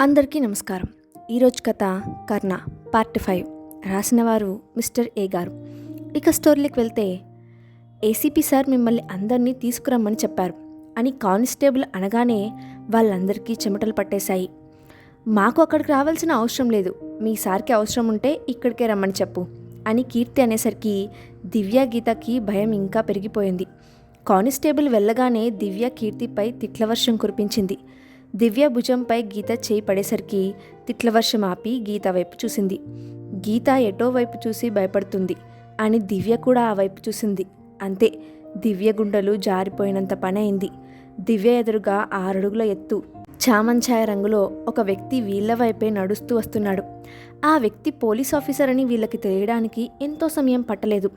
అందరికీ నమస్కారం. ఈరోజు కథ కర్ణ పార్ట్ 5. రాసినవారు మిస్టర్ ఏ గారు. ఇక స్టోరీలోకి వెళ్తే, ఏసీపీ సార్ మిమ్మల్ని అందరినీ తీసుకురమ్మని చెప్పారు అని కానిస్టేబుల్ అనగానే వాళ్ళందరికీ చెమటలు పట్టేశాయి. మాకు అక్కడికి రావాల్సిన అవసరం లేదు, మీ సార్కి అవసరం ఉంటే ఇక్కడికే రమ్మని చెప్పు అని కీర్తి అనేసరికి దివ్య గీతకి భయం ఇంకా పెరిగిపోయింది. కానిస్టేబుల్ వెళ్ళగానే దివ్య కీర్తిపై తిట్ల వర్షం కురిపించింది. దివ్య భుజంపై గీత చేయి పడేసరికి తిట్ల వర్షం ఆపి గీత వైపు చూసింది. గీత ఎటో వైపు చూసి భయపడుతుంది అని దివ్య కూడా ఆ వైపు చూసింది. అంతే, దివ్య గుండెలు జారిపోయినంత పని అయింది. దివ్య ఎదురుగా 6 అడుగుల ఎత్తు, చామంచాయ రంగులో ఒక వ్యక్తి వీళ్ల వైపే నడుస్తూ వస్తున్నాడు. ఆ వ్యక్తి పోలీస్ ఆఫీసర్ అని వీళ్ళకి తెలియడానికి ఎంతో సమయం పట్టలేదు.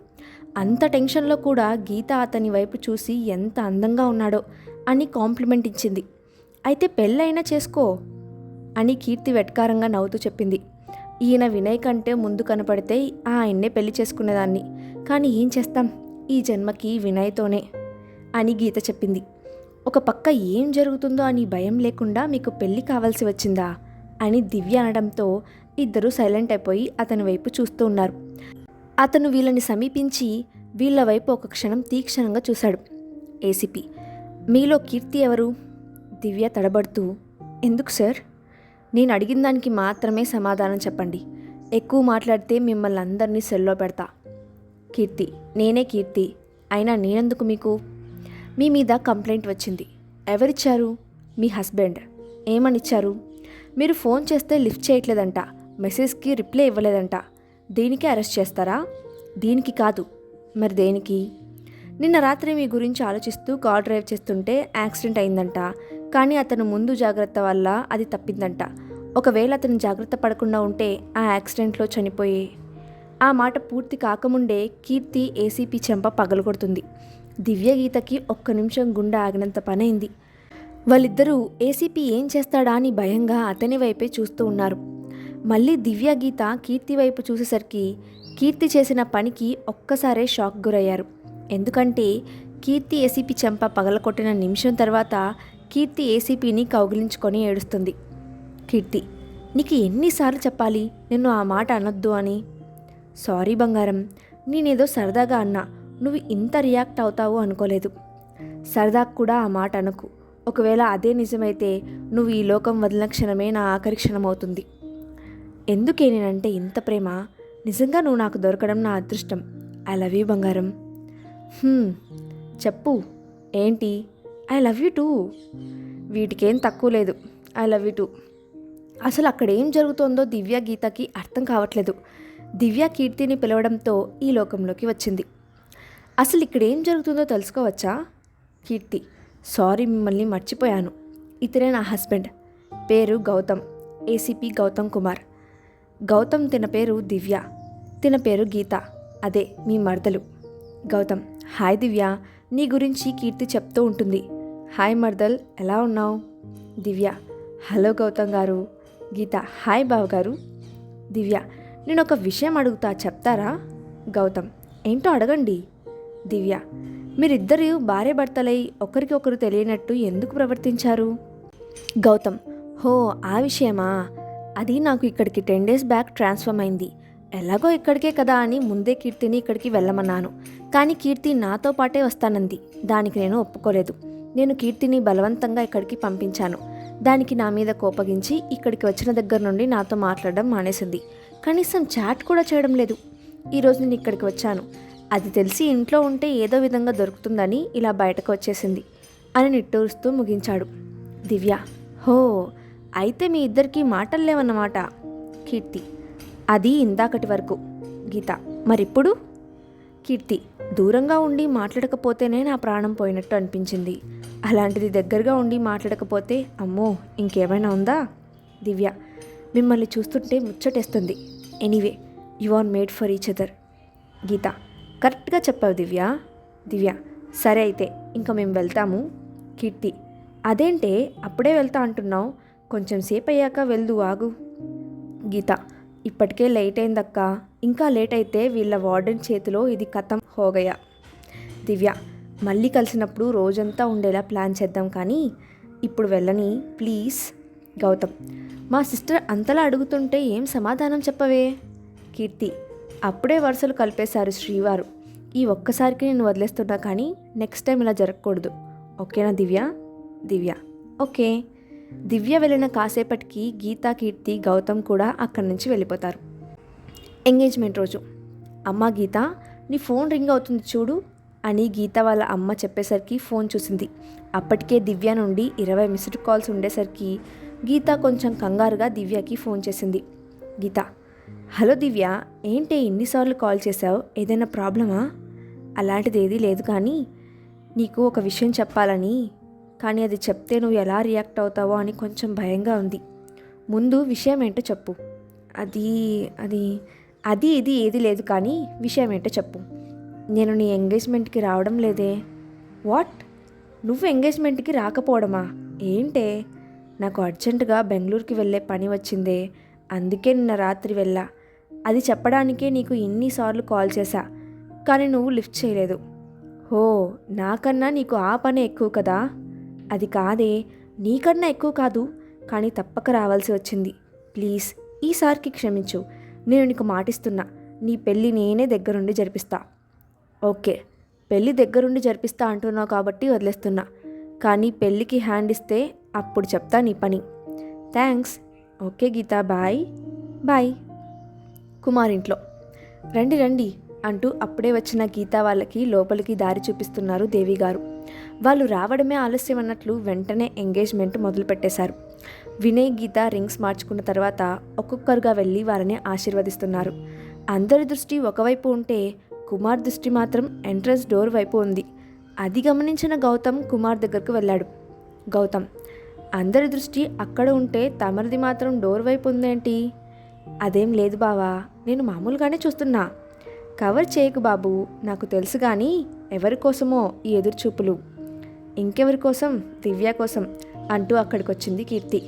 అంత టెన్షన్లో కూడా గీత అతని వైపు చూసి ఎంత అందంగా ఉన్నాడో అని కాంప్లిమెంట్ ఇచ్చింది. అయితే పెళ్ళైనా చేసుకో అని కీర్తి వెటకారంగా నవ్వుతూ చెప్పింది. ఈయన వినయ్ కంటే ముందు కనపడితే ఆయన్నే పెళ్లి చేసుకునేదాన్ని, కానీ ఏం చేస్తాం, ఈ జన్మకి వినయ్తోనే అని గీత చెప్పింది. ఒక పక్క ఏం జరుగుతుందో అని భయం లేకుండా మీకు పెళ్లి కావాల్సి వచ్చిందా అని దివ్య అనడంతో ఇద్దరూ సైలెంట్ అయిపోయి అతని వైపు చూస్తూ ఉన్నారు. అతను వీళ్ళని సమీపించి వీళ్ళ వైపు ఒక క్షణం తీక్షణంగా చూశాడు. ఏసీపీ, మీలో కీర్తి ఎవరు? దివ్య తడబడుతూ, ఎందుకు సార్? నేను అడిగిన దానికి మాత్రమే సమాధానం చెప్పండి, ఎక్కువ మాట్లాడితే మిమ్మల్ని అందరినీ సెల్లో పెడతా. కీర్తి, నేనే కీర్తి. అయినా నేనెందుకు మీకు? మీ మీద కంప్లైంట్ వచ్చింది. ఎవరిచ్చారు? మీ హస్బెండ్. ఏమనిచ్చారు? మీరు ఫోన్ చేస్తే లిఫ్ట్ చేయట్లేదంట, మెసేజ్కి రిప్లై ఇవ్వలేదంట. దీనికి అరెస్ట్ చేస్తారా? దీనికి కాదు. మరి దేనికి? నిన్న రాత్రి మీ గురించి ఆలోచిస్తూ కార్ డ్రైవ్ చేస్తుంటే యాక్సిడెంట్ అయిందంట, కానీ అతను ముందు జాగ్రత్త వల్ల అది తప్పిందంట. ఒకవేళ అతను జాగ్రత్త పడకుండా ఉంటే ఆ యాక్సిడెంట్లో చనిపోయే. ఆ మాట పూర్తి కాకముందే కీర్తి ఏసీపీ చెంప పగలగొడుతుంది. దివ్య గీతకి ఒక్క నిమిషం గుండె ఆగినంత పనైంది. వాళ్ళిద్దరూ ఏసీపీ ఏం చేస్తాడా అని భయంగా అతని వైపే చూస్తూ ఉన్నారు. మళ్ళీ దివ్య గీత కీర్తి వైపు చూసేసరికి కీర్తి చేసిన పనికి ఒక్కసారే షాక్ గురయ్యారు. ఎందుకంటే కీర్తి ఏసీపీ చెంప పగలకొట్టిన నిమిషం తర్వాత కీర్తి ఏసీపీని కౌగిలించుకొని ఏడుస్తుంది. కీర్తి, నీకు ఎన్నిసార్లు చెప్పాలి నిన్ను ఆ మాట అనొద్దు అని? సారీ బంగారం, నేనేదో సరదాగా అన్నా, నువ్వు ఇంత రియాక్ట్ అవుతావు అనుకోలేదు. సరదాకు కూడా ఆ మాట అనకు. ఒకవేళ అదే నిజమైతే నువ్వు ఈ లోకం వదిలిన క్షణమే నా ఆఖరి క్షణం అవుతుంది. ఎందుకే నేనంటే ఇంత ప్రేమ? నిజంగా నువ్వు నాకు దొరకడం నా అదృష్టం. ఐ లవ్ యూ బంగారం. చెప్పు, ఏంటి? I love you too. వీటికేం తక్కువ లేదు. I love you too. అసలు అక్కడ ఏం జరుగుతోందో దివ్య గీతకి అర్థం కావట్లేదు. దివ్య కీర్తిని పిలవడంతో ఈ లోకంలోకి వచ్చింది. అసలు ఇక్కడ ఏం జరుగుతుందో తెలుసుకోవచ్చా? కీర్తి, సారీ, మిమ్మల్ని మర్చిపోయాను. ఇతనే నా హస్బెండ్, పేరు గౌతమ్, ఏసీపీ గౌతమ్ కుమార్. గౌతమ్ తిన పేరు దివ్య, తిన పేరు గీత, అదే మీ మర్దలు. గౌతమ్, హాయ్ దివ్య, నీ గురించి కీర్తి చెప్తూ ఉంటుంది. హాయ్ మర్దల్, ఎలా ఉన్నావు? దివ్య, హలో గౌతమ్ గారు. గీత, హాయ్ బావగారు. దివ్య, నేను ఒక విషయం అడుగుతా, చెప్తారా? గౌతమ్, ఏంటో అడగండి. దివ్య, మీరిద్దరూ భార్య భర్తలై ఒకరికొకరు తెలియనట్టు ఎందుకు ప్రవర్తించారు? గౌతమ్, హో, ఆ విషయమా? అది నాకు ఇక్కడికి 10 days బ్యాక్ ట్రాన్స్ఫర్ అయింది. ఎలాగో ఇక్కడికే కదా అని ముందే కీర్తిని ఇక్కడికి వెళ్ళమన్నాను, కానీ కీర్తి నాతో పాటే వస్తానంది. దానికి నేను ఒప్పుకోలేదు. నేను కీర్తిని బలవంతంగా ఇక్కడికి పంపించాను. దానికి నా మీద కోపగించి ఇక్కడికి వచ్చిన దగ్గర నుండి నాతో మాట్లాడడం మానేసింది. కనీసం చాట్ కూడా చేయడం లేదు. ఈరోజు నేను ఇక్కడికి వచ్చాను. అది తెలిసి ఇంట్లో ఉంటే ఏదో విధంగా దొరుకుతుందని ఇలా బయటకు వచ్చేసింది అని నిట్టూరుస్తూ ముగించాడు. దివ్య, హో, అయితే మీ ఇద్దరికీ మాటలు లేవన్నమాట. కీర్తి, అది ఇందాకటి వరకు. గీత, మరిప్పుడు? కీర్తి, దూరంగా ఉండి మాట్లాడకపోతేనే నా ప్రాణం పోయినట్టు అనిపించింది. అలాంటిది దగ్గరగా ఉండి మాట్లాడకపోతే అమ్మో ఇంకేమైనా ఉందా? దివ్య, మిమ్మల్ని చూస్తుంటే ముచ్చటేస్తుంది. Anyway, you are made for each other. Geetha, కరెక్ట్గా చెప్పావు దివ్య. దివ్య, సరే అయితే ఇంకా మేము వెళ్తాము. కీర్తి, అదేంటే అప్పుడే వెళ్తా అంటున్నావు? కొంచెం సేపు అయ్యాక వెళ్దు, ఆగు. గీత, ఇప్పటికే లేట్ అయిందక్క, ఇంకా లేట్ అయితే వీళ్ళ వార్డెన్ చేతిలో ఇది కథం హోగయా. దివ్య, మళ్ళీ కలిసినప్పుడు రోజంతా ఉండేలా ప్లాన్ చేద్దాం, కానీ ఇప్పుడు వెళ్ళని ప్లీజ్. గౌతమ్, మా సిస్టర్ అంతలా అడుగుతుంటే ఏం సమాధానం చెప్పవే? కీర్తి: అప్పుడే వరుసలు కలిపేశారు శ్రీవారు. ఈ ఒక్కసారికి నేను వదిలేస్తున్నా, కానీ నెక్స్ట్ టైం ఇలా జరగకూడదు. ఓకేనా దివ్య? దివ్య: ఓకే. దివ్య వెళ్ళిన కాసేపటికి గీతా, కీర్తి, గౌతమ్ కూడా అక్కడి నుంచి వెళ్ళిపోతారు. ఎంగేజ్మెంట్ రోజు. అమ్మ గీత, నీ ఫోన్ రింగ్ అవుతుంది చూడు అని గీత వాళ్ళ అమ్మ చెప్పేసరికి ఫోన్ చూసింది. అప్పటికే దివ్య నుండి 20 మిస్డ్ కాల్స్ ఉండేసరికి గీత కొంచెం కంగారుగా దివ్యకి ఫోన్ చేసింది. గీత: హలో దివ్య, ఏంటి ఇన్నిసార్లు కాల్ చేశావు? ఏదైనా ప్రాబ్లమా? అలాంటిది ఏదీ లేదు, కానీ నీకు ఒక విషయం చెప్పాలని, కానీ అది చెప్తే నువ్వు ఎలా రియాక్ట్ అవుతావో అని కొంచెం భయంగా ఉంది. ముందు విషయం ఏంటో చెప్పు. అది ఇది ఏది లేదు, కానీ విషయం ఏంటో చెప్పు. నేను నీ ఎంగేజ్మెంట్కి రావడం లేదే. వాట్? నువ్వు ఎంగేజ్మెంట్కి రాకపోవడమా? ఏంటే? నాకు అర్జెంటుగా బెంగళూరుకి వెళ్ళే పని వచ్చిందే, అందుకే నిన్న రాత్రి వెళ్ళా. అది చెప్పడానికే నీకు ఇన్నిసార్లు కాల్ చేశా, కానీ నువ్వు లిఫ్ట్ చేయలేదు. హో, నాకన్నా నీకు ఆ పని ఎక్కువ కదా? అది కాదే, నీకన్నా ఎక్కువ కాదు, కానీ తప్పక రావాల్సి వచ్చింది. ప్లీజ్ ఈసారికి క్షమించు. నేను నీకు మాటిస్తున్నా, నీ పెళ్ళి నేనే దగ్గరుండి జరిపిస్తా. ఓకే, పెళ్ళి దగ్గరుండి జరిపిస్తా అంటున్నావు కాబట్టి వదిలేస్తున్నా, కానీ పెళ్ళికి హ్యాండ్ ఇస్తే అప్పుడు చెప్తా నీ పని. థ్యాంక్స్. ఓకే గీత, బాయ్ బాయ్. కుమారింట్లో. రండి రండి అంటూ అప్పుడే వచ్చిన గీత వాళ్ళకి లోపలికి దారి చూపిస్తున్నారు దేవి గారు. వాళ్ళు రావడమే ఆలస్యం అన్నట్లు వెంటనే ఎంగేజ్మెంట్ మొదలుపెట్టేశారు. వినయ్, గీత రింగ్స్ మార్చుకున్న తర్వాత ఒక్కొక్కరుగా వెళ్ళి వారిని ఆశీర్వదిస్తున్నారు. అందరి దృష్టి ఒకవైపు ఉంటే కుమార్ దృష్టి మాత్రం ఎంట్రన్స్ డోర్ వైపు ఉంది. అది గమనించిన గౌతమ్ కుమార్ దగ్గరకు వెళ్ళాడు. గౌతమ్: అందరి దృష్టి అక్కడ ఉంటే తమరిది మాత్రం డోర్ వైపు ఉందేంటి? అదేం లేదు బావా, నేను మామూలుగానే చూస్తున్నా. కవర్ చేయకు బాబు, నాకు తెలుసు, కానీ ఎవరి కోసమో ఈ ఎదురుచూపులు. ఇంకెవరి కోసం? దివ్య కోసం అంటూ అక్కడికొచ్చింది కీర్తి.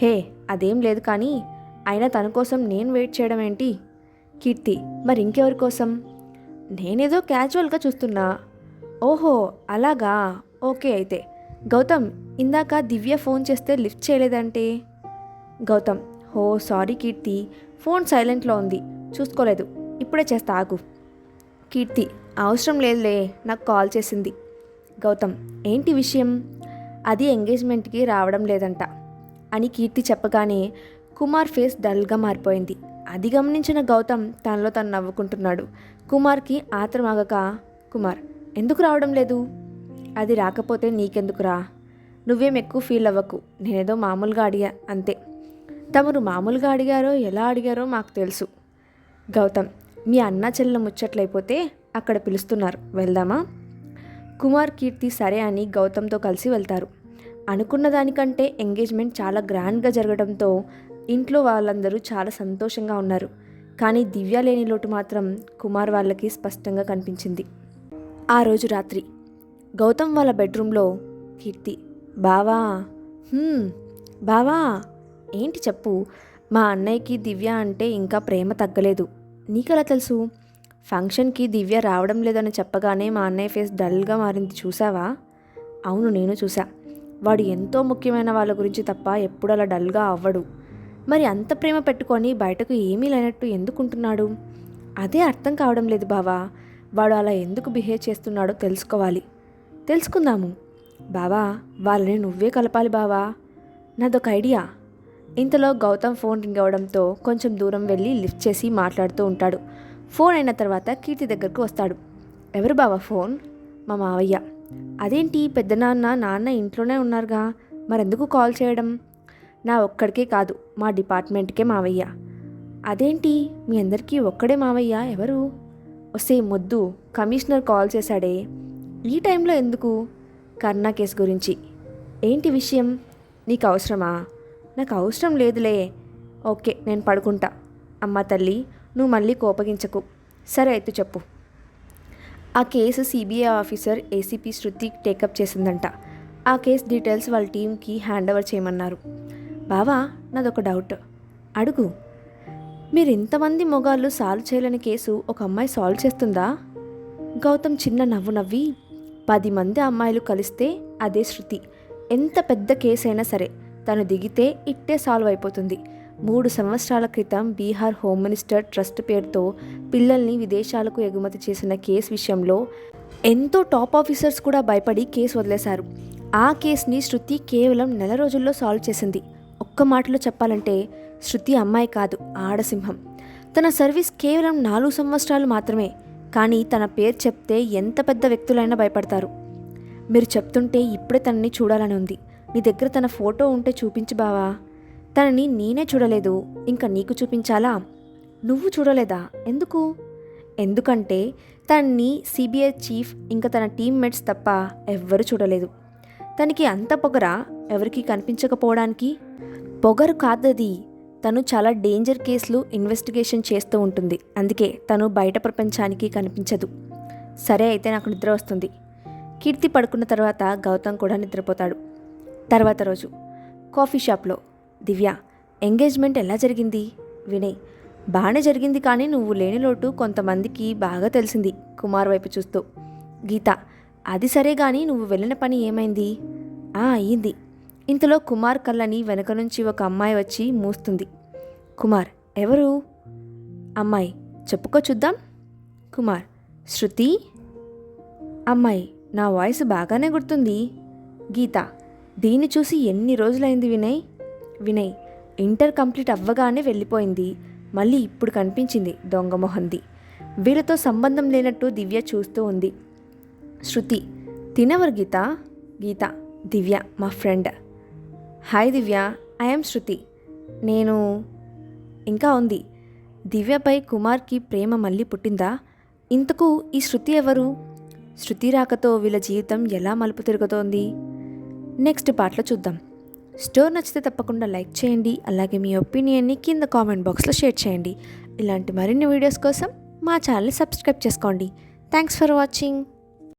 హే, అదేం లేదు, కానీ అయినా తన కోసం నేను వెయిట్ చేయడం ఏంటి? కీర్తి: మరి ఇంకెవరి కోసం? నేనేదో క్యాజువల్గా చూస్తున్నా. ఓహో అలాగా, ఓకే అయితే. గౌతమ్, ఇందాక దివ్య ఫోన్ చేస్తే లిఫ్ట్ చేయలేదంటే? గౌతమ్: హో సారీ కీర్తి, ఫోన్ సైలెంట్లో ఉంది, చూసుకోలేదు, ఇప్పుడే చేస్తా ఆగు. కీర్తి: అవసరం లేదులే, నాకు కాల్ చేసింది. గౌతమ్: ఏంటి విషయం? అది ఎంగేజ్మెంట్కి రావడం లేదంట అని కీర్తి చెప్పగానే కుమార్ ఫేస్ డల్గా మారిపోయింది. అది గమనించిన గౌతమ్ తనలో తను నవ్వుకుంటున్నాడు. కుమార్కి ఆత్రమాగక: కుమార్, ఎందుకు రావడం లేదు? అది రాకపోతే నీకెందుకురా? నువ్వేం ఎక్కువ ఫీల్ అవ్వకు, నేనేదో మామూలుగా అడిగా అంతే. తమరు మామూలుగా అడిగారో ఎలా అడిగారో మాకు తెలుసు. గౌతమ్: మీ అన్నా చెల్లెల ముచ్చట్లయిపోతే అక్కడ పిలుస్తున్నారు, వెళ్దామా? కుమార్, కీర్తి సరే అని గౌతమ్తో కలిసి వెళ్తారు. అనుకున్న దానికంటే ఎంగేజ్మెంట్ చాలా గ్రాండ్గా జరగడంతో ఇంట్లో వాళ్ళందరూ చాలా సంతోషంగా ఉన్నారు. కానీ దివ్య లేని లోటు మాత్రం కుమార్ వాళ్ళకి స్పష్టంగా కనిపించింది. ఆ రోజు రాత్రి గౌతమ్ వాళ్ళ బెడ్రూమ్లో కీర్తి: బావా. బావా ఏంటి చెప్పు. మా అన్నయ్యకి దివ్య అంటే ఇంకా ప్రేమ తగ్గలేదు. నీకెలా తెలుసు? ఫంక్షన్కి దివ్య రావడం లేదని చెప్పగానే మా అన్నయ్య ఫేస్ డల్గా మారింది, చూసావా? అవును, నేను చూసా. వాడు ఎంతో ముఖ్యమైన వాళ్ళ గురించి తప్ప ఎప్పుడు అలా డల్గా అవ్వడు. మరి అంత ప్రేమ పెట్టుకొని బయటకు ఏమీ లేనట్టు ఎందుకుంటున్నాడు? అదే అర్థం కావడం లేదు బావా. వాడు అలా ఎందుకు బిహేవ్ చేస్తున్నాడో తెలుసుకోవాలి. తెలుసుకుందాము బావా. వాళ్ళని నువ్వే కలపాలి బావా. నాదొక ఐడియా. ఇంతలో గౌతమ్ ఫోన్ రింగ్ అవ్వడంతో కొంచెం దూరం వెళ్ళి లిఫ్ట్ చేసి మాట్లాడుతూ ఉంటాడు. ఫోన్ అయిన తర్వాత కీర్తి దగ్గరకు వస్తాడు. ఎవరు బావా ఫోన్? మా మావయ్య. అదేంటి, పెద్దనాన్న నాన్న ఇంట్లోనే ఉన్నారుగా, మరెందుకు కాల్ చేయడం? నా ఒక్కడికే కాదు, మా డిపార్ట్మెంట్కే మావయ్య. అదేంటి, మీ అందరికీ ఒక్కడే మావయ్య? ఎవరు? వస్తే మొద్దు, కమిషనర్ కాల్ చేశాడే. ఈ టైంలో ఎందుకు? కర్ణ కేసు గురించి. ఏంటి విషయం? నీకు అవసరమా? నాకు అవసరం లేదులే. ఓకే, నేను పడుకుంటా. అమ్మ తల్లి, నువ్వు మళ్ళీ కోపగించకు. సరే అయితే చెప్పు. ఆ కేసు సిబిఐ ఆఫీసర్ ఏసీపీ శృతి టేకప్ చేసిందంట. ఆ కేసు డీటెయిల్స్ వాళ్ళ టీంకి హ్యాండ్ ఓవర్ చేయమన్నారు. బావా, నాదొక డౌట్. అడుగు. మీరు ఇంతమంది మొగాళ్ళు సాల్వ్ చేయలేని కేసు ఒక అమ్మాయి సాల్వ్ చేస్తుందా? గౌతమ్ చిన్న నవ్వు నవ్వి, 10 మంది అమ్మాయిలు కలిస్తే అదే శృతి. ఎంత పెద్ద కేసు అయినా సరే తను దిగితే ఇట్టే సాల్వ్ అయిపోతుంది. 3 సంవత్సరాల క్రితం బీహార్ హోమ్ మినిస్టర్ ట్రస్ట్ పేరుతో పిల్లల్ని విదేశాలకు ఎగుమతి చేసిన కేసు విషయంలో ఎంతో టాప్ ఆఫీసర్స్ కూడా భయపడి కేసు వదిలేశారు. ఆ కేసుని శృతి కేవలం 4 రోజుల్లో సాల్వ్ చేసింది. ఒక్క మాటలో చెప్పాలంటే శృతి అమ్మాయి కాదు, ఆడసింహం. తన సర్వీస్ కేవలం 4 సంవత్సరాలు మాత్రమే, కానీ తన పేరు చెప్తే ఎంత పెద్ద వ్యక్తులైనా భయపడతారు. మీరు చెప్తుంటే ఇప్పుడే తనని చూడాలని ఉంది. నీ దగ్గర తన ఫోటో ఉంటే చూపించు బావా. తనని నేనే చూడలేదు, ఇంకా నీకు చూపించాలా? నువ్వు చూడలేదా? ఎందుకు? ఎందుకంటే తనని సిబిఐ చీఫ్ ఇంకా తన టీమ్మేట్స్ తప్ప ఎవ్వరూ చూడలేదు. తనకి అంత పొగరా ఎవరికి కనిపించకపోవడానికి? పొగరు కాదది, తను చాలా డేంజర్ కేసులు ఇన్వెస్టిగేషన్ చేస్తూ ఉంటుంది. అందుకే తను బయట ప్రపంచానికి కనిపించదు. సరే అయితే నాకు నిద్ర వస్తుంది. కీర్తి పడుకున్న తర్వాత గౌతమ్ కూడా నిద్రపోతాడు. తర్వాత రోజు కాఫీ షాప్లో దివ్య, ఎంగేజ్మెంట్ ఎలా జరిగింది? వినయ్, బాగానే జరిగింది, కానీ నువ్వు లేని లోటు కొంతమందికి బాగా తెలిసింది కుమార్ వైపు చూస్తూ. గీత, అది సరే కానీ నువ్వు వెళ్ళిన పని ఏమైంది? అయ్యింది. ఇంతలో కుమార్ కళ్ళని వెనక నుంచి ఒక అమ్మాయి వచ్చి మూస్తుంది. కుమార్, ఎవరు? అమ్మాయి, చెప్పుకో చూద్దాం. కుమార్, శృతి. అమ్మాయి, నా వాయిస్ బాగానే గుర్తుంది. గీత, దీన్ని చూసి ఎన్ని రోజులైంది వినయ్? వినయ్, ఇంటర్ కంప్లీట్ అవ్వగానే వెళ్ళిపోయింది, మళ్ళీ ఇప్పుడు కనిపించింది దొంగ మొహంది. వీళ్ళతో సంబంధం లేనట్టు దివ్య చూస్తూ ఉంది. శృతి, తినవరు గీత? గీత, దివ్య మా ఫ్రెండ్. హాయ్ దివ్య, ఐఎమ్ శృతి. నేను ఇంకా ఉంది. దివ్యపై కుమార్కి ప్రేమ మళ్ళీ పుట్టిందా? ఇంతకు ఈ శృతి ఎవరు? శృతి రాకతో వీళ్ళ జీవితం ఎలా మలుపు తిరుగుతోంది? నెక్స్ట్ పార్ట్లో చూద్దాం. స్టోరీ నచ్చితే తప్పకుండా లైక్ చేయండి. అలాగే మీ ఒపీనియన్ని కింద కామెంట్ బాక్స్లో షేర్ చేయండి. ఇలాంటి మరిన్ని వీడియోస్ కోసం మా ఛానల్ని సబ్స్క్రైబ్ చేసుకోండి. Thanks for watching.